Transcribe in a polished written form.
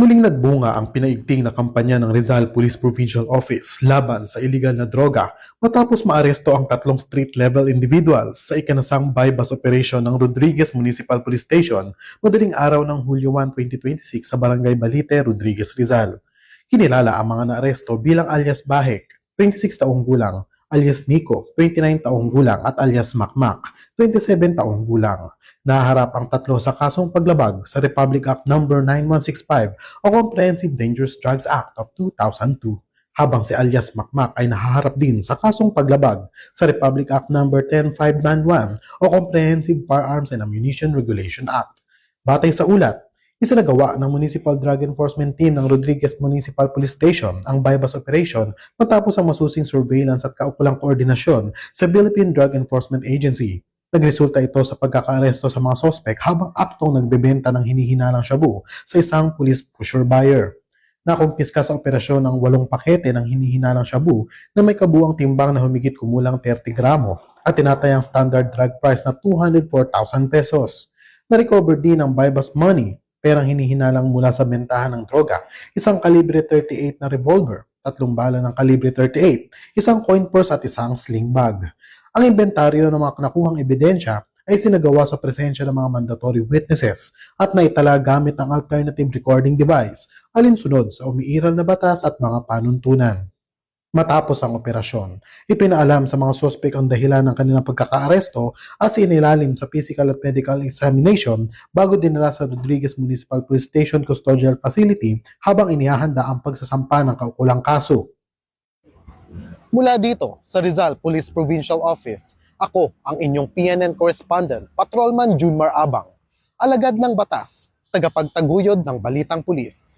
Muling nagbunga ang pinaigting na kampanya ng Rizal Police Provincial Office laban sa iligal na droga matapos maaresto ang tatlong street-level individuals sa ikanasang bypass operation ng Rodriguez Municipal Police Station madaling araw ng Hulyo 1, 2026 sa Barangay Balite, Rodriguez, Rizal. Kinilala ang mga naaresto bilang alias Bahek, 26 taong gulang, alias Nico, 29 taong gulang at alias Makmak, 27 taong gulang. Naharap ang tatlo sa kasong paglabag sa Republic Act No. 9165 o Comprehensive Dangerous Drugs Act of 2002, habang si alias Makmak ay nahaharap din sa kasong paglabag sa Republic Act No. 10591 o Comprehensive Firearms and Ammunition Regulation Act. Batay sa ulat, isinagawa ng Municipal Drug Enforcement Team ng Rodriguez Municipal Police Station ang bypass operation matapos ang masusing surveillance at kaukulang koordinasyon sa Philippine Drug Enforcement Agency. Nagresulta ito sa pagkakaaresto sa mga sospek habang aktong nagbebenta ng hinihinalang shabu sa isang police pusher buyer. Nakumpiska sa operasyon ang 8 pakete ng hinihinalang shabu na may kabuang timbang na humigit kumulang 30 gramo at tinatayang standard drug price na 204,000 pesos. Na-recover din ang bypass money, perang hinihinalang mula sa bentahan ng droga, isang kalibre 38 na revolver, 3 bala ng kalibre 38, isang coin purse at isang sling bag. Ang inventaryo ng mga nakuhang ebidensya ay sinagawa sa presensya ng mga mandatory witnesses at naitala gamit ang alternative recording device alinsunod sa umiiral na batas at mga panuntunan. Matapos ang operasyon, ipinaalam sa mga sospek ang dahilan ng kanilang pagkakaaresto at sinilalim sa physical at medical examination bago dinala sa Rodriguez Municipal Police Station Custodial Facility habang inihahanda ang pagsasampa ng kaukulang kaso. Mula dito sa Rizal Police Provincial Office, ako ang inyong PNN correspondent, Patrolman Junmar Abang, alagad ng batas, tagapagtaguyod ng balitang pulis.